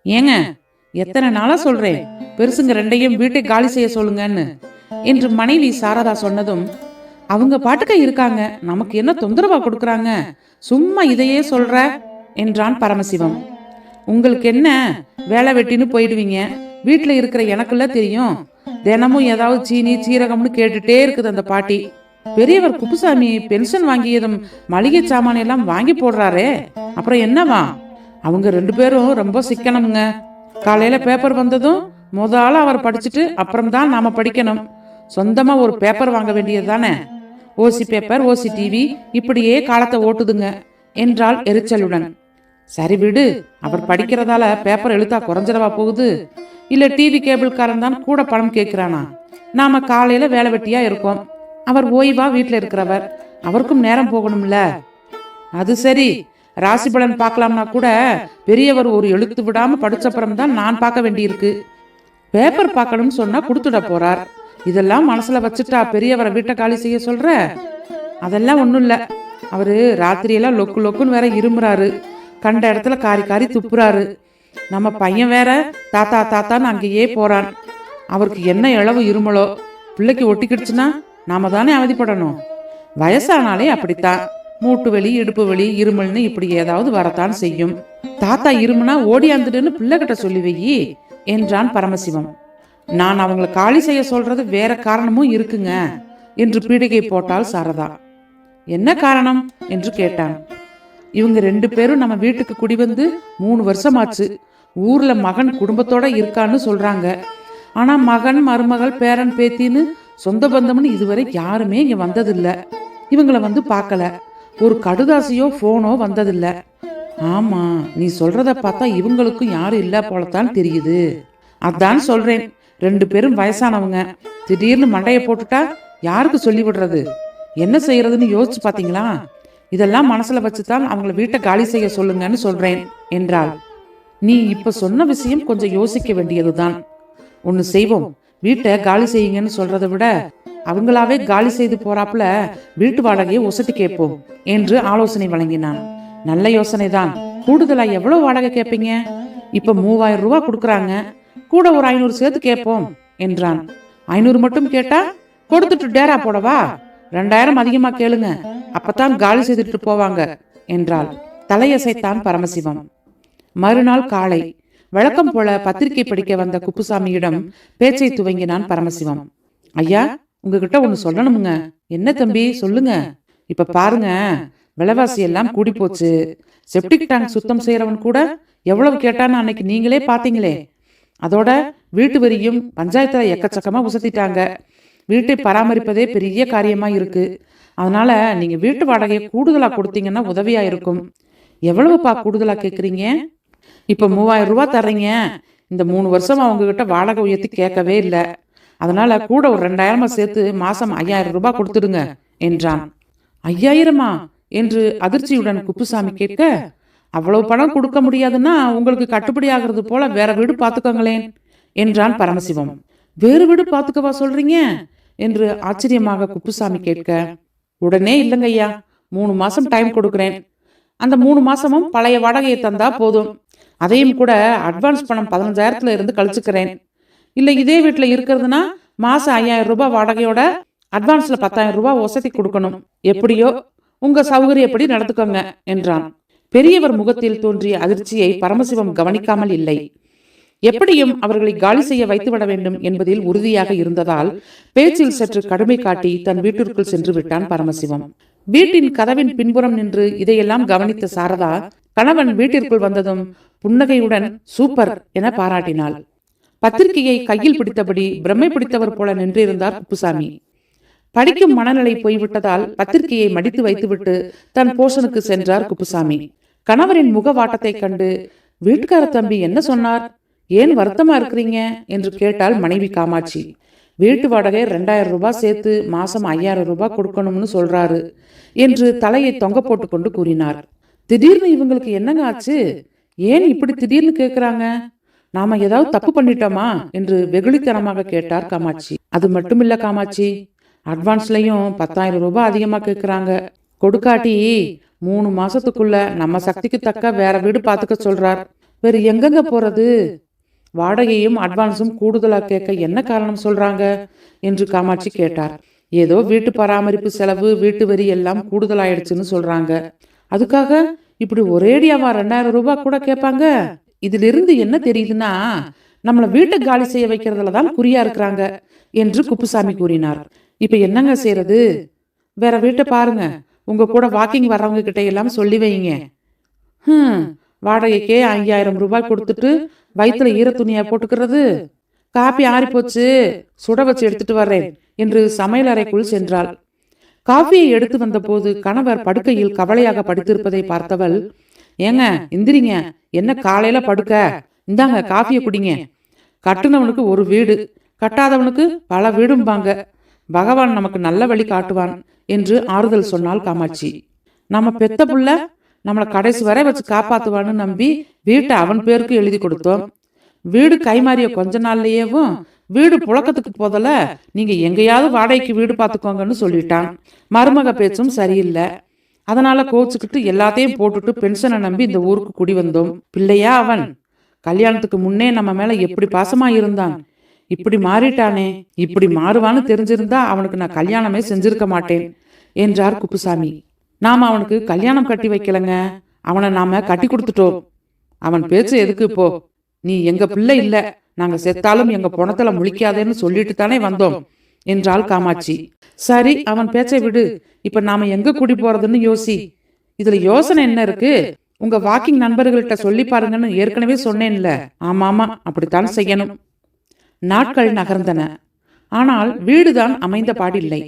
ஏங்க, எத்தனை நாளா சொல்றேன், பெருசுங்க ரெண்டையும் வீட்டை காலி செய்ய சொல்லுங்கன்னு என்று மனைவி சாரதா சொன்னதும், அவங்க பாட்டுக்க இருக்காங்க, நமக்கு என்ன தொந்தரவா கொடுக்கறாங்க, சும்மா இதையே சொல்ற என்றான் பரமசிவம். உங்களுக்கு என்ன, வேலை வெட்டின்னு போயிடுவீங்க, வீட்டுல இருக்கிற எனக்குள்ள தெரியும். தினமும் ஏதாவது சீனி சீரகம்னு கேட்டுட்டே இருக்குது அந்த பாட்டி. பெரியவர் குப்புசாமி பென்ஷன் வாங்கியதும் மளிகை சாமான எல்லாம் வாங்கி போடுறாரே, அப்புறம் என்னவா? அவங்க ரெண்டு பேரும் ரொம்ப சிக்கனமுங்க. காலையில பேப்பர் வந்ததும் முதல்ல அவர் படிச்சுட்டு அப்புறம் தான் நாம படிக்கணும். சொந்தமா ஒரு பேப்பர் வாங்க வேண்டியது தானே. ஓசி பேப்பர், ஓசி டிவி, இப்படியே காலத்தை ஓட்டுதுங்க என்றாள் எரிச்சலுடன். சரி விடு, அவர் படிக்கிறதால பேப்பர் எழுத்தா குறைஞ்சிடவா போகுது? இல்ல டிவி கேபிள்காரன் தான் கூட பணம் கேட்கிறானா? நாம காலையில வேலை வெட்டியா இருக்கோம், அவர் ஓய்வா வீட்டுல இருக்கிறவர், அவருக்கும் நேரம் போகணும்ல. அது சரி, ராசிபலன் பார்க்கலாம்னா கூட பெரியவர் ஒரு எழுத்து விடாம படிச்சப்புறம் தான் நான் பார்க்க வேண்டியிருக்கு. பேப்பர் பார்க்கணும்னு சொன்னா கொடுத்துட போறார். இதெல்லாம் மனசுல வச்சுட்டா பெரியவரை வீட்டை காலி செய்ய சொல்ற? அதெல்லாம் ஒண்ணும் இல்ல. அவரு ராத்திரியெல்லாம் லொக்கு லொக்குன்னு வேற இருமுறாரு, கண்ட இடத்துல காரி காரி துப்புறாரு. நம்ம பையன் வேற தாத்தா தாத்தான்னு அங்கேயே போறான். அவருக்கு என்ன இளவு இருமலோ, பிள்ளைக்கு ஒட்டிக்கிடுச்சுன்னா நாம தானே அவதிப்படணும். வயசானாலே அப்படித்தான், மூட்டு வலி, இடுப்பு வலி, இருமல்னு இப்படி ஏதாவது வரத்தான் செய்யும். தாத்தா இருமுனா ஓடியாந்துடுன்னு பிள்ளைகிட்ட சொல்லி வையி என்றான் பரமசிவம். நான் அவங்கள காலி செய்ய சொல்றது வேற காரணமும் இருக்குங்க என்று பீடிகை போட்டாள் சாரதா. என்ன காரணம் என்று கேட்டான். இவங்க ரெண்டு பேரும் நம்ம வீட்டுக்கு குடி வந்து 3 வருஷமாச்சு. ஊர்ல மகன் குடும்பத்தோட இருக்கான்னு சொல்றாங்க. ஆனா மகன், மருமகள், பேரன், பேத்தின்னு சொந்த பந்தம்னு இதுவரை யாருமே இங்க வந்ததில்ல. இவங்கள வந்து பார்க்கல. ஒரு கடுதாசியோ போனோ வந்ததில்ல. ஆமா, நீ சொல்றத பார்த்தா இவங்களுக்கும் யாரும் இல்ல போலத்தான் தெரியுது. அதான் சொல்றேன், ரெண்டு பேரும் வயசானவங்க, திடீர்னு மண்டைய போட்டுட்டா யாருக்கு சொல்லி விடுறது? என்ன செய்யறதுன்னு யோசிச்சு பாத்தீங்களா? இதெல்லாம் மனசுல வச்சுதான் அவங்கள வீட்டை காலி செய்ய சொல்லுங்கன்னு சொல்றேன் என்றாள். நீ இப்ப சொன்ன விஷயம் கொஞ்சம் யோசிக்க வேண்டியதுதான். ஒன்னு செய்வோம், வீட்டை காலி செய்யுங்கன்னு சொல்றதை விட அவங்களாவே காலி செய்து போறாப்புல வீட்டு வாடகையை ஒசத்தி கேட்போம் என்று ஆலோசனை வழங்கினான். நல்ல யோசனை தான். கூடுதலா எவ்வளவு வாடகை கேட்பீங்க? இப்ப 3000 ரூபாய் கொடுக்கறாங்க, கூட ஒரு 500 சேர்த்து கேட்போம் என்றான். 500 மட்டும் கேட்டா கொடுத்துட்டு டேரா போடவா? 2000 அதிகமா கேளுங்க, அப்பதான் காலி செய்துட்டு போவாங்க என்றாள். தலையசைத்தான் பரமசிவம். மறுநாள் காலை வழக்கம் போல பத்திரிகை படிக்க வந்த குப்புசாமியிடம் பேச்சை துவங்கினான் பரமசிவம். ஐயா, உங்ககிட்ட ஒண்ணு சொல்லணுமுங்க. என்ன தம்பி, சொல்லுங்க. இப்ப பாருங்க, விலைவாசி எல்லாம் கூடி போச்சு. செப்டிக் டேங்க் சுத்தம் செய்யறவன் கூட எவ்வளவு கேட்டான்னு அன்னைக்கு நீங்களே பாத்தீங்களே. அதோட வீட்டு வரியும் பஞ்சாயத்துல எக்கச்சக்கமா உசத்திட்டாங்க. வீட்டை பராமரிப்பதே பெரிய காரியமா இருக்கு. அதனால நீங்க வீட்டு வாடகையை கூடுதலா கொடுத்தீங்கன்னா உதவியா இருக்கும். எவ்வளவுப்பா கூடுதலா கேக்குறீங்க? இப்ப 3000 ரூபாய் தர்றீங்க. இந்த 3 வருஷமா உங்ககிட்ட வாடகை உயர்த்தி கேட்கவே இல்லை. அதனால கூட ஒரு 2000 சேர்த்து மாசம் 5000 ரூபாய் கொடுத்துடுங்க என்றான். 5000 என்று அதிர்ச்சியுடன் குப்புசாமி கேட்க, அவ்வளவு பணம் கொடுக்க முடியாதுன்னா உங்களுக்கு கட்டுப்படி ஆகிறது போல வேற வீடு பார்த்துக்கோங்களேன் என்றான் பரமசிவம். வேறு வீடு பார்த்துக்கவா சொல்றீங்க என்று ஆச்சரியமாக குப்புசாமி கேட்க, உடனே இல்லைங்க ஐயா, 3 மாசம் டைம் கொடுக்குறேன். அந்த 3 மாசமும் பழைய வாடகையை தந்தா போதும். அதையும் கூட அட்வான்ஸ் பணம் 15,000 இருந்து கழிச்சுக்கிறேன். இல்ல இதே வீட்டுல இருக்கிறதுனா மாசம் 5000 ரூபாய் வாடகையோட அட்வான்ஸ்ல 10,000 ரூபாய் வசதி கொடுக்கணும். எப்படியோ உங்க சௌகரியப்படி நடத்துக்கோங்க என்றான். பெரியவர் முகத்தில் தோன்றிய அதிர்ச்சியை பரமசிவம் கவனிக்காமல் இல்லை. எப்படியும் அவர்களை காலி செய்ய வைத்துவிட வேண்டும் என்பதில் உறுதியாக இருந்ததால் பேச்சில் சற்று கடுமை காட்டி தன் வீட்டிற்குள் சென்று விட்டான் பரமசிவம். வீட்டின் கதவின் பின்புறம் நின்று இதையெல்லாம் கவனித்த சாரதா கணவன் வீட்டிற்குள் வந்ததும் புன்னகையுடன் சூப்பர் என பாராட்டினாள். பத்திரிகையை கையில் பிடித்தபடி பிரம்மை பிடித்தவர் போல நின்றிருந்தார் குப்புசாமி. படிக்கும் மனநிலை போய்விட்டதால் பத்திரிகையை மடித்து வைத்துவிட்டு தன் போஷனுக்கு சென்றார் குப்புசாமி. கணவரின் முகவாட்டத்தை கண்டு, வீட்டுக்கார தம்பி என்ன சொன்னார், ஏன் வருத்தமா இருக்கிறீங்க என்று கேட்டாள் மனைவி காமாட்சி. வீட்டு வாடகை 2000 ரூபாய் சேர்த்து மாசம் 5000 ரூபாய் கொடுக்கணும்னு சொல்றாரு என்று தலையை தொங்க போட்டு கொண்டு கூறினார். திடீர்னு இவங்களுக்கு என்னங்க ஆச்சு? ஏன் இப்படி திடீர்னு கேட்கிறாங்க? நாம ஏதாவது தப்பு பண்ணிட்டோமா என்று வெகுளித்தனமாக கேட்டார் காமாட்சி. அது மட்டும் இல்ல காமாட்சி, அட்வான்ஸ்லயும் 10,000 ரூபாய் அதிகமா கேட்கிறாங்க. கொடுக்காட்டி 3 மாசத்துக்குள்ள நம்ம சக்திக்கு தக்க வேற வீடு பார்த்துக்க சொல்றார். வேறு எங்கெங்க போறது? வாடகையும் அட்வான்ஸும் கூடுதலா கேட்க என்ன காரணம் சொல்றாங்க என்று காமாட்சி கேட்டார். ஏதோ வீட்டு பராமரிப்பு செலவு, வீட்டு வரி எல்லாம் கூடுதலாயிடுச்சுன்னு சொல்றாங்க. அதுக்காக இப்படி ஒரேடியாவா 2000 ரூபாய் கூட கேட்பாங்க? இதிலிருந்து என்ன தெரியுதுன்னா, நம்மள வீட்டை காலி செய்ய வைக்கிறதுல தான் குறியா இருக்கிறாங்க என்று குப்புசாமி கூறினார். இப்ப என்னங்க செய்யறது? வேற வீட்டை பாருங்க. உங்க கூட வாக்கிங் வர்றவங்க கிட்ட எல்லாம் சொல்லி வைங்க. வாடகைக்கே 5000 ரூபாய் கொடுத்துட்டு வயிற்றுல ஈர துணியா போட்டுக்கிறது. காப்பி ஆறி போச்சு, சுட வச்சு எடுத்துட்டு வர்றேன் என்று சமையல் அறைக்குள் சென்றாள். காஃபியை எடுத்து வந்த போது கணவர் படுக்கையில் கவலையாக படுத்திருப்பதை பார்த்தவள், ஏங்க எந்திரிங்க, என்ன காலையில படுக்க, இந்தாங்க காஃபியை குடிங்க. கட்டுனவனுக்கு ஒரு வீடு, கட்டாதவனுக்கு பல வீடும்பாங்க. பகவான் நமக்கு நல்ல வழி காட்டுவான் என்று ஆறுதல் சொன்னாள் காமாட்சி. நம்ம பெத்த புள்ள நம்மளை கடைசி வரை வச்சு காப்பாத்துவான்னு நம்பி வீட்டை அவன் பேருக்கு எழுதி கொடுத்தோம். வீடு கைமாறிய கொஞ்ச நாள்லயேவும் வீடு புழக்கத்துக்கு போதல நீங்க எங்கேயாவது வாடகைக்கு வீடு பார்த்துக்கோங்கன்னு சொல்லிட்டான். மருமக பேச்சும் சரியில்லை. அதனால கோச்சுக்கிட்டு எல்லாத்தையும் போட்டுட்டு பென்ஷனை நம்பி இந்த ஊருக்கு குடி வந்தோம். பிள்ளையா அவன்? கல்யாணத்துக்கு முன்னே நம்ம மேல எப்படி பாசமா இருந்தான், இப்படி மாறிட்டானே. இப்படி மாறுவான்னு தெரிஞ்சிருந்தா அவனுக்கு நான் கல்யாணமே செஞ்சிருக்க மாட்டேன் என்றார் குப்புசாமி. நாம அவனுக்கு கல்யாணம் கட்டி வைக்கலங்க, அவனை நாம கட்டி கொடுத்துட்டோம். அவன் பேச்சு எதுக்கு இப்போ? நீ எங்க பிள்ளை இல்ல, நாங்க செத்தாலும் எங்க பொணத்துல முழிக்காதேன்னு சொல்லிட்டு தானே வந்தோம் என்றாள் காமாட்சி. சரி, அவன் பேச்சை விடு. இப்ப நாம எங்க குடி போறதுன்னு யோசி. இதுல யோசனை என்ன இருக்கு? உங்க வாக்கிங் நண்பர்கள்ட்ட சொல்லி பாருங்கன்னு ஏற்கனவே சொன்னேன்ல. ஆமாமா, அப்படித்தான் செய்யணும். நாட்கள் நகர்ந்தன. ஆனால் வீடுதான் அமைந்த பாடில்லை.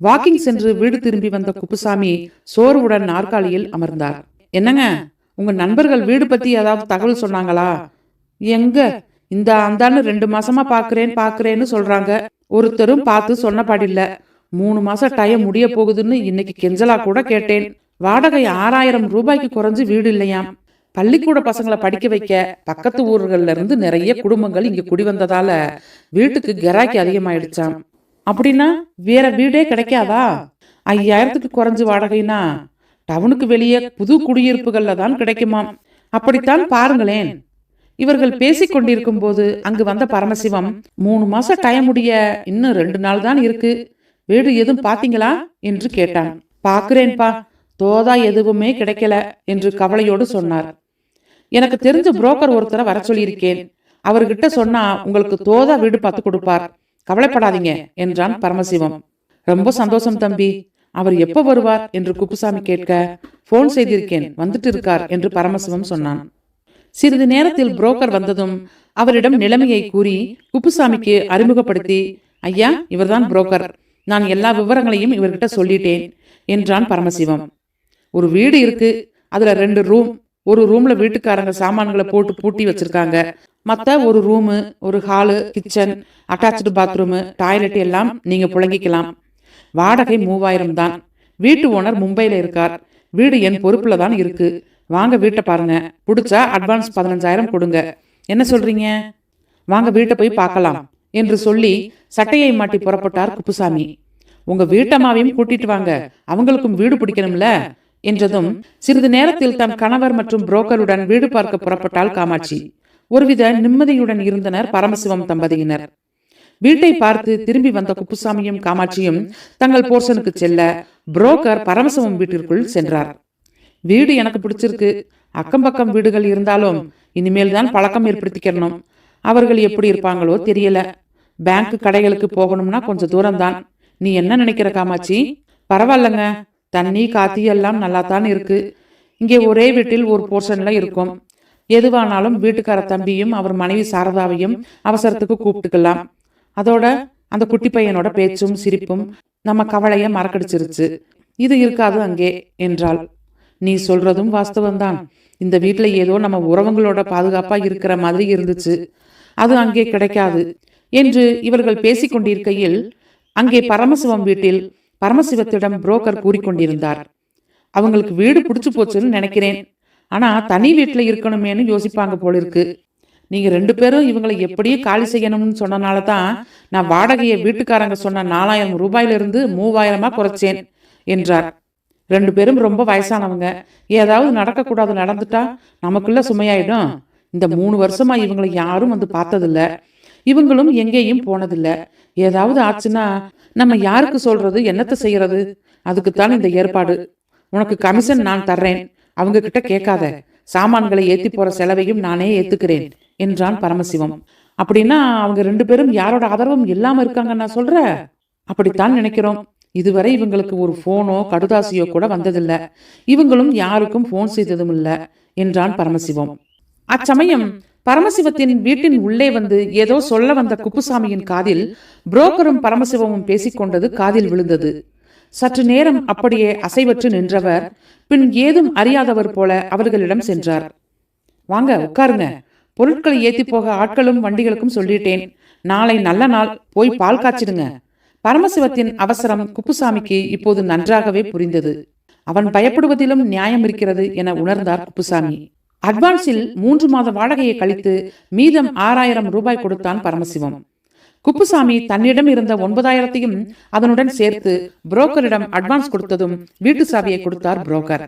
வாக்கிங் சென்று வீடு திரும்பி வந்த குப்புசாமி சோர்வுடன் நாற்காலியில் அமர்ந்தார். என்னங்க, உங்க நண்பர்கள் வீடு பத்தி ஏதாவது தகவல் சொன்னாங்களா? எங்க, இந்த அந்தான்னு 2 மாசமா பாக்குறேன்னு சொல்றாங்க. ஒருத்தரும் பார்த்து சொன்னபாடில்ல. 3 மாசம் டைம் முடிய போகுதுன்னு இன்னைக்கு கெஞ்சலா கூட கேட்டேன். வாடகை 6000 ரூபாய்க்கு குறைஞ்சு வீடு இல்லையாம். பள்ளிக்கூட பசங்களை படிக்க வைக்க பக்கத்து ஊர்கள்ல இருந்து நிறைய குடும்பங்கள் இங்க குடி வந்ததால வீட்டுக்கு கிராக்கி அதிகமாயிடுச்சாம். அப்படின்னா வேற வீடே கிடைக்காதா? 5000க்கு குறைஞ்சு வாடகைனா டவுனுக்கு வெளியே புது குடியிருப்புகள்ல தான் கிடைக்குமாம். அப்படித்தான் பாருங்களேன். இவர்கள் பேசிக் கொண்டிருக்கும் போது அங்கு வந்த பரமசிவம், 3 மாசம் டைம் முடிய இன்னும் 2 நாள் தான் இருக்கு, வீடு எதுவும் பாத்தீங்களா என்று கேட்டான். பாக்குறேன்பா, தோதா எதுவுமே கிடைக்கல என்று கவலையோடு சொன்னார். எனக்கு தெரிஞ்ச புரோக்கர் ஒருத்தரை வர சொல்லியிருக்கேன். அவர்கிட்ட சொன்னா உங்களுக்கு தோதா வீடு பார்த்து கொடுப்பார், கவலைப்படாதீங்க என்றான் பரமசிவம். ரொம்ப சந்தோஷம் தம்பி. அவர் எப்ப வருவார் என்று குப்புசாமி கேட்க, போன் செய்திருக்கேன், வந்துட்டு இருக்கார் என்று பரமசிவம் சொன்னான். சிறிது நேரத்தில் புரோக்கர் வந்ததும் அவரிடம் நிலைமையை கூறி குப்புசாமிக்கு அறிமுகப்படுத்தி, ஐயா, இவர்தான் புரோக்கர், நான் எல்லா விவரங்களையும் இவர்கிட்ட சொல்லிட்டேன் என்றான் பரமசிவம். ஒரு வீடு இருக்கு, அதுல 2 ரூம். ஒரு ரூம்ல வீட்டுக்காரங்க சாமான்களை போட்டு பூட்டி வச்சிருக்காங்க. மத்த ஒரு ரூமு, ஒரு hall, kitchen, attach bathroom, toilet எல்லாம் நீங்க புழங்கிக்கலாம். வாடகை 3000 தான். வீட்டு ஓனர் மும்பையில இருக்கார். வீடு என் பொறுப்புல தான் இருக்கு. வாங்க வீட்டை பாருங்க, பிடிச்சா அட்வான்ஸ் 15000 கொடுங்க. என்ன சொல்றீங்க? வாங்க வீட்டை போய் பார்க்கலாம் என்று சொல்லி சட்டையை மாட்டி புறப்பட்டார் குப்புசாமி. உங்க வீட்டம்மாவையும் கூட்டிட்டு வாங்க, அவங்களுக்கும் வீடு பிடிக்கணும்ல என்றதும் சிறிது நேரத்தில் தம் கணவர் மற்றும் புரோக்கருடன் வீடு பார்க்க புறப்பட்டாள் காமாட்சி. ஒருவித நிம்மதியுடன் இருந்தனர் பரமசிவம் தம்பதியினர். வீட்டை பார்த்து திரும்பி வந்த குப்புசாமியும் காமாட்சியும் தங்கள் போர்ஷனுக்கு செல்ல புரோக்கர் பரமசிவம் வீட்டிற்குள் சென்றார். வீடு எனக்கு பிடிச்சிருக்கு. அக்கம் பக்கம் வீடுகள் இருந்தாலும் இனிமேல் தான் பழக்கம் ஏற்படுத்திக்கணும். அவர்கள் எப்படி இருப்பாங்களோ தெரியல. பேங்க் கடைகளுக்கு போகணும்னா கொஞ்சம் தூரம்தான். நீ என்ன நினைக்கிற காமாட்சி? பரவாயில்லங்க, தண்ணி காத்தி எல்லாம் நல்லா தான் இருக்கு. இங்கே ஒரே வீட்டில் ஒரு போர்ஷன்ல இருக்கும். எதுவானாலும் வீட்டுக்கார தம்பியும் அவர் மனைவி சாரதாவையும் அவசரத்துக்கு கூப்பிட்டுக்கலாம். அதோட அந்த குட்டி பையனோட பேச்சும் சிரிப்பும் நம்ம கவலைய மறக்கடிச்சிருச்சு. இது இருக்காது அங்கே என்றாள். நீ சொல்றதும் வாஸ்தவம்தான். இந்த வீட்டுல ஏதோ நம்ம உறவுங்களோட பாதுகாப்பா இருக்கிற மாதிரி இருந்துச்சு. அது அங்கே கிடைக்காது என்று இவர்கள் பேசிக்கொண்டிருக்கையில் அங்கே பரமசிவம் வீட்டில் பரமசிவத்திடம் புரோக்கர் கூறிக்கொண்டிருந்தார். அவங்களுக்கு வீடு பிடிச்சு போச்சுன்னு நினைக்கிறேன். ஆனா தனி வீட்டுல இருக்கணுமேனு யோசிப்பாங்க போல இருக்கு. நீங்க 2 பேரும் இவங்களை எப்படியும் காலி செய்யணும்னு சொன்னனால தான் நான் வாடகையை வீட்டுக்காரங்க சொன்ன 4000 ரூபாயிலிருந்து 3000 குறைச்சேன் என்றார். 2 பேரும் ரொம்ப வயசானவங்க. ஏதாவது நடக்கக்கூடாது நடந்துட்டா நமக்குள்ள சுமையாயிடும். இந்த 3 வருஷமா இவங்களை யாரும் வந்து பார்த்ததில்ல, இவங்களும் எங்கேயும் போனதில்ல. ஏதாவது ஆச்சுன்னா நம்ம யாருக்கு சொல்றது, என்னத்த செய்யறது? அதுக்குத்தான் இந்த ஏற்பாடு. உனக்கு கமிஷன் நான் தர்றேன், அவங்க கிட்ட கேட்காத. சாமான்களை ஏத்தி போற செலவையும் நானே ஏத்துக்கிறேன் என்றான் பரமசிவம். அப்படின்னா அவங்க 2 பேரும் யாரோட ஆதரவும் இல்லாம இருக்காங்க நான் சொல்ற? அப்படித்தான் நினைக்கிறோம். இதுவரை இவங்களுக்கு ஒரு போனோ கடுதாசியோ கூட வந்ததில்ல. இவங்களும் யாருக்கும் போன் செய்ததும் இல்ல என்றான் பரமசிவம். அச்சமயம் பரமசிவத்தின் வீட்டின் உள்ளே வந்து ஏதோ சொல்ல வந்த குப்புசாமியின் காதில் புரோக்கரும் பரமசிவமும் பேசிக்கொண்டது காதில் விழுந்தது. சற்று நேரம் அப்படியே அசைவற்று நின்றவர் பின் ஏதும் அறியாதவர் போல அவர்களிடம் சென்றார். வாங்க உட்காருங்க. பொருட்களை ஏத்தி போக ஆட்களும் வண்டிகளுக்கும் சொல்லிட்டேன். நாளை நல்ல நாள், போய் பால் காய்ச்சிடுங்க. பரமசிவத்தின் அவசரம் குப்புசாமிக்கு இப்போது நன்றாகவே புரிந்தது. அவன் பயப்படுவதிலும் நியாயம் இருக்கிறது என உணர்ந்தார் குப்புசாமி. அட்வான்ஸில் 3 மாத வாடகையை கழித்து மீதம் 6000 ரூபாய் கொடுத்தான் பரமசிவம். குப்புசாமி தன்னிடம் இருந்த 9000ஐயும் அதனுடன் சேர்த்து புரோக்கரிடம் அட்வான்ஸ் கொடுத்ததும் வீட்டு சாவியை கொடுத்தார் புரோக்கர்.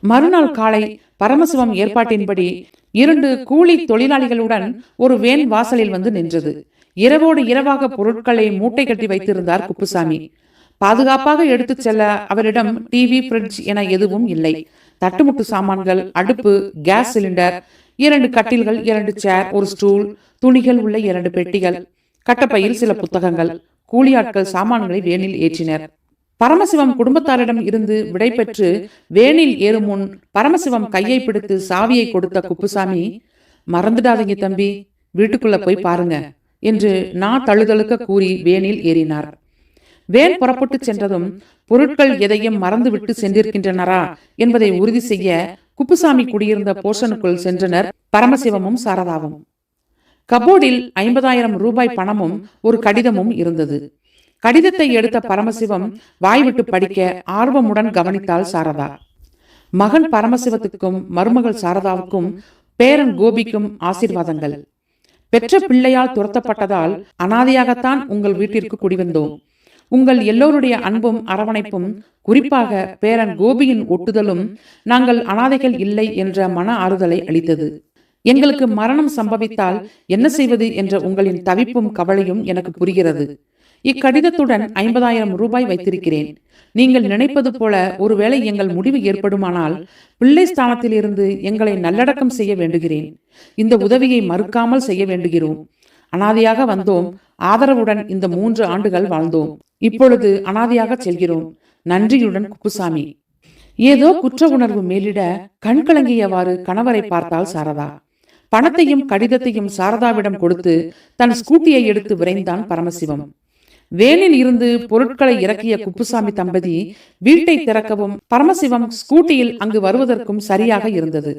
மறுநாள் காலை பரமசிவம் ஏற்பாட்டின்படி 2 கூலி தொழிலாளிகளுடன் ஒரு வேன் வாசலில் வந்து நின்றது. இரவோடு இரவாக பொருட்களை மூட்டை கட்டி வைத்திருந்தார் குப்புசாமி. பாதுகாப்பாக எடுத்துச் செல்ல அவரிடம் டிவி, ஃப்ரிட்ஜ் என எதுவும் இல்லை. தட்டுமுட்டு சாமான்கள், அடுப்பு, கேஸ் சிலிண்டர், 2 கட்டில்கள், 2 சேர், ஒரு ஸ்டூல், துணிகள் உள்ள 2 பெட்டிகள், கட்டப்பையில் சில புத்தகங்கள். கூலியாட்கள் சாமான்களை வேனில் ஏற்றினர். பரமசிவம் குடும்பத்தாரிடம் இருந்து விடை பெற்று வேனில் ஏறும் முன் பரமசிவம் கையை பிடித்து சாவியை கொடுத்த குப்புசாமி, மறந்துடாதீங்க தம்பி, வீட்டுக்குள்ள போய் பாருங்க என்று தழுதழுக்க கூறி வேனில் ஏறினார். வேன் புறப்பட்டு சென்றதும் பொருட்கள் எதையும் மறந்துவிட்டு சென்றிருக்கின்றனரா என்பதை உறுதி செய்ய குப்புசாமி குடியிருந்த போர்ஷனுக்குள் சென்றனர் பரமசிவமும் சாரதாவும். கபோர்டில் 50,000 ரூபாய் பணமும் ஒரு கடிதமும் இருந்தது. கடிதத்தை எடுத்த பரமசிவம் வாய்விட்டு படிக்க ஆர்வமுடன் கவனித்தாள் சாரதா. மகன் பரமசிவத்துக்கும் மருமகள் சாரதாவுக்கும் பேரன் கோபிக்கும் ஆசீர்வாதங்கள். பெற்ற பிள்ளையால் துரத்தப்பட்டதால் அனாதையாகத்தான் உங்கள் வீட்டிற்கு குடிவந்தோம். உங்கள் எல்லோருடைய அன்பும் அரவணைப்பும், குறிப்பாக பேரன் கோபியின் ஒட்டுதலும் நாங்கள் அனாதைகள் இல்லை என்ற மன ஆறுதலை அளித்தது. எங்களுக்கு மரணம் சம்பவித்தால் என்ன செய்வது என்ற உங்களின் தவிப்பும் கவலையும் எனக்கு புரிகிறது. இக்கடிதத்துடன் 50,000 ரூபாய் வைத்திருக்கிறேன். நீங்கள் நினைப்பது போல ஒருவேளை எங்கள் முடிவு ஏற்படுமானால் பிள்ளை ஸ்தானத்தில் இருந்து எங்களை நல்லடக்கம் செய்ய வேண்டுகிறேன். இந்த உதவியை மறுக்காமல் செய்ய வேண்டுகிறோம். அனாதையாக வந்தோம், ஆதரவுடன் இந்த 3 ஆண்டுகள் வாழ்ந்தோம். இப்பொழுது அனாதையாக செல்கிறோம். நன்றியுடன் குப்புசாமி. ஏதோ குற்ற உணர்வு மேலிட கண்கலங்கியவாறு கணவரை பார்த்தாள் சாரதா. பணத்தையும் கடிதத்தையும் சாரதாவிடம் கொடுத்து தன் ஸ்கூட்டியை எடுத்து விரைந்தான் பரமசிவம். வேனில் இருந்து பொருட்களை இறக்கிய குப்புசாமி தம்பதி வீட்டை திறக்கவும் பரமசிவம் ஸ்கூட்டியில் அங்கு வருவதற்கும் சரியாக இருந்தது.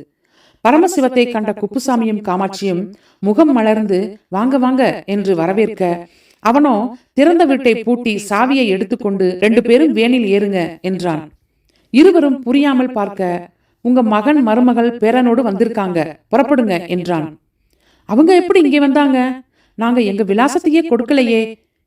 பரமசிவத்தை கண்ட குப்புசாமியும் காமாட்சியும் முகம் மலர்ந்து வாங்க வாங்க என்று வரவேற்க, அவனோ திறந்த வீட்டை பூட்டி சாவியை எடுத்துக்கொண்டு 2 பேரும் வேனில் ஏறுங்க என்றான். இருவரும் புரியாமல் பார்க்க, உங்க மகன் மருமகள் பேரனோடு வந்திருக்காங்க, புறப்படுங்க என்றான். அவங்க எப்படி இங்கே வந்தாங்க? நாங்க எங்க விலாசத்தையே கொடுக்கலையே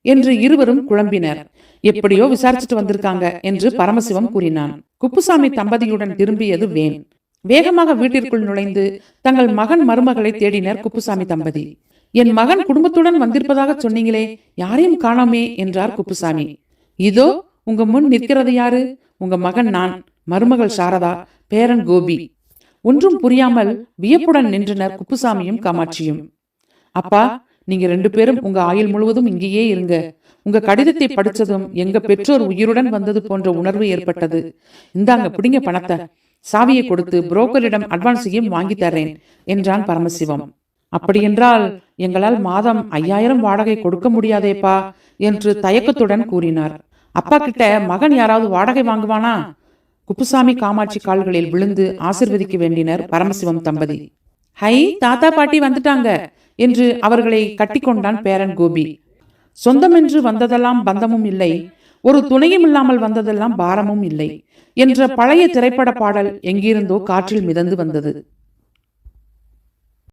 என்று இருவரும் குழம்பினர். எப்படியோ விசாரிச்சுட்டு வந்திருக்காங்க என்று பரமசிவம் கூறினான். குப்புசாமி தம்பதியுடன் திரும்பியது வேன். வேகமாக வீட்டிற்குள் நுழைந்து தங்கள் மகன் மருமகளை தேடினர் குப்புசாமி தம்பதி. என் மகன் குடும்பத்துடன் வந்திருப்பதாக சொன்னீங்களே, யாரையும் காணாமே என்றார் குப்புசாமி. இதோ உங்க முன் நிற்கிறது யாரு? உங்க மகன் நான், மருமகள் சாரதா, பேரன் கோபி. ஒன்றும் புரியாமல் வியப்புடன் நின்றனர் குப்புசாமியும் காமாட்சியும். அப்பா, நீங்க 2 பேரும் உங்க ஆயுள் முழுவதும் இங்கேயே இருங்க. உங்க கடிதத்தை படிச்சதும் எங்க பெற்றோர் உயிருடன் வந்தது போன்ற உணர்வு ஏற்பட்டது. இந்தாங்க பிடிங்க பணத்தை. சாவியை கொடுத்து புரோக்கரிடம் அட்வான்ஸையும் வாங்கி தர்றேன் என்றான் பரமசிவம். அப்படியென்றால் எங்களால் மாதம் 5000 வாடகை கொடுக்க முடியாதேப்பா என்று தயக்கத்துடன் கூறினார். அப்பா கிட்ட மகன் யாராவது வாடகை வாங்குவானா? குப்புசாமி காமாட்சி கால்களில் விழுந்து ஆசிர்வதிக்க வேண்டினர் பரமசிவம் தம்பதி. ஹை, தாத்தா பாட்டி வந்துட்டாங்க என்று அவர்களை கட்டிக்கொண்டான் பேரன் கோபி. சொந்தமென்று வந்ததெல்லாம் பந்தமும் இல்லை, ஒரு துணையும் இல்லாமல் வந்ததெல்லாம் பாரமும் இல்லை என்ற பழைய திரைப்பட பாடல் எங்கிருந்தோ காற்றில் மிதந்து வந்தது.